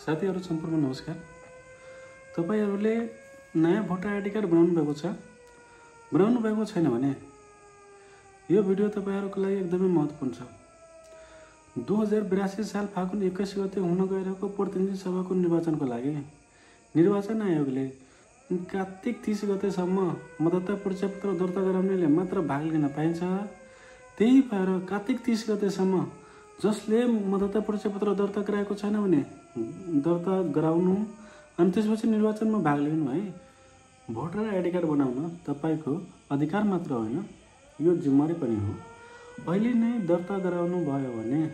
साथीहरु सम्पूर्ण नमस्कार। तपाईहरुले नयाँ भोटर आइडी कार्ड बनाउनु भएको छ? बनाउनु भएको छैन भने यो भिडियो तपाईहरुको लागि एकदमै महत्त्वपूर्ण छ। 2082 साल फागुन 21 गते हुन गइरहेको प्रतिनिधि सभाको निर्वाचनको लागि निर्वाचन आयोगले कार्तिक 30 गतेसम्म मतदाता परिचय पत्र दर्ता गराउनेले मात्र भाग लिन पाइन्छ। त्यही भएर कार्तिक 30 गतेसम्म जसले मतदाता परिचय पत्र दर्ता गराएको छैन भने दर्ता गराउनु अनि त्यसपछि निर्वाचनमा भाग लिनु है। भोटर आइडी कार्ड बनाउन तपाईको अधिकार मात्र होइन, यो जिम्मेवारी पनि हो। अहिले नै दर्ता गराउनु भयो भने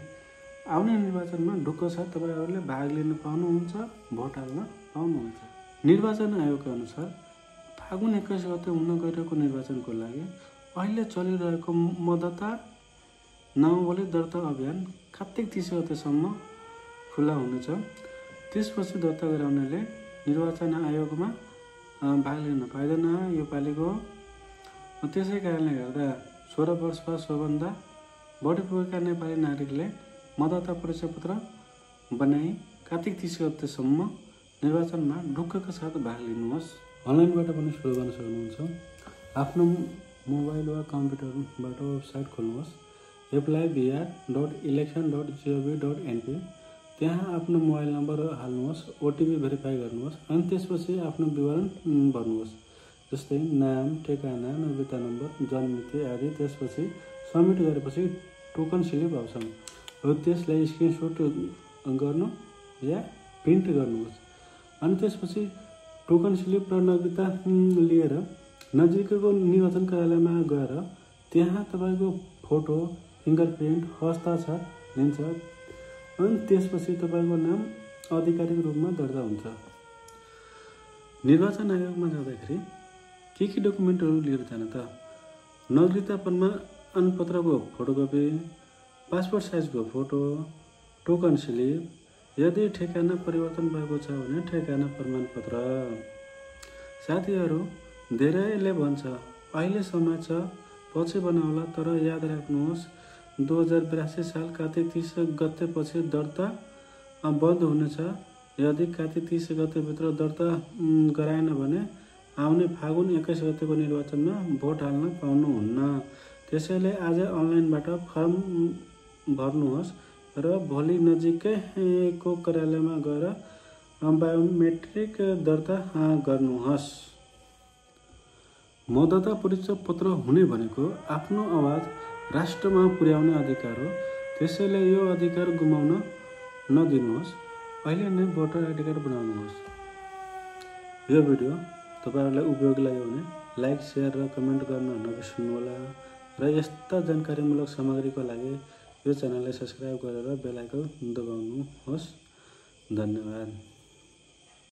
आउने निर्वाचनमा ढुक्क छ तपाईहरुले भाग लिन पाउनुहुन्छ, भोट हाल्न पाउनुहुन्छ। निर्वाचन आयोगका अनुसार फागुन 21 गते हुन गइरहेको निर्वाचनको लागि अहिले चलिरहेको मतदाता नामावली दर्ता अभियान कार्तिक 30 गतेसम्म खुला हुनेछ। त्यसपछि दर्ता गराउनेले निर्वाचन आयोगमा भाग लिन पाइँदैन यो पालिको। त्यसै कारणले गर्दा 16 वर्ष वा सोभन्दा बढी पुगेका नेपाली नागरिकले मतदाता परिचय पत्र बनाई कार्तिक 30 गतेसम्म निर्वाचनमा ढुक्कका साथ भाग लिनुहोस्। अनलाइनबाट पनि सुरु गर्न सक्नुहुन्छ। आफ्नो मोबाइल वा कम्प्युटरबाट वेबसाइट खोल्नुहोस् apply.br.election.gov.np। त्यहाँ आफ्नो मोबाइल नम्बर हाल्नुहोस्, ओटिपी भेरिफाई गर्नुहोस् अनि त्यसपछि आफ्नो विवरण भर्नुहोस्, जस्तै नाम, ठेगाना, नागरिकता नम्बर, जन्ममिति आदि। त्यसपछि सबमिट गरेपछि टोकन स्लिप आउँछ। त्यसलाई स्क्रिनशट गर्नु या प्रिन्ट गर्नुहोस् अनि त्यसपछि टोकन स्लिप र नागरिकता लिएर नजिकैको निर्वाचन कार्यालयमा गएर त्यहाँ तपाईको फोटो, फिंगरप्रिन्ट, हस्ताक्षर लिन्छ अनि त्यसपछि तपाईको नाम आधिकारिक रूपमा दर्ता हुन्छ। निर्वाचन आयोगमा जाँदाखेरि के डकुमेन्टहरू लिएर जान त? नागरिकता प्रमाणपत्रको फोटोकपी, पासपोर्ट साइजको फोटो, टोकन स्लिप, यदि ठेगाना परिवर्तन भएको छ भने ठेगाना प्रमाणपत्र। साथीहरू धेरैले भन्छ अहिले समय छ पछि बनाउला, तर याद राख्नुहोस् 2082 साल कार्तिक 30 गते पछि दर्ता बन्द हुनेछ। यदि कार्तिक 30 गतेभित्र दर्ता गराएन भने आउने फागुन 21 गतेको निर्वाचनमा भोट हाल्न पाउनुहुन्न। त्यसैले आज अनलाइनबाट फर्म भर्नुहोस् र भोलि नजिकैको कार्यालयमा गएर बायोमेट्रिक दर्ता गर्नुहोस्। मतदाता परिचय पत्र हुने भनेको आफ्नो आवाज राष्ट्रमा पुर्याउने अधिकार हो। त्यसैले यो अधिकार गुमाउन नदिनुहोस्। अहिले नै भोटर आइडी कार्ड बनाउनुहोस्। यो भिडियो तपाईहरुलाई उपयोगी लाग्यो भने लाइक, शेयर र कमेन्ट गर्न नबिर्सनुहोला र यस्ता जानकारीमूलक सामग्रीको लागि यो च्यानललाई सब्स्क्राइब गरेर बेल आइकन दबाउनुहोस्। धन्यवाद।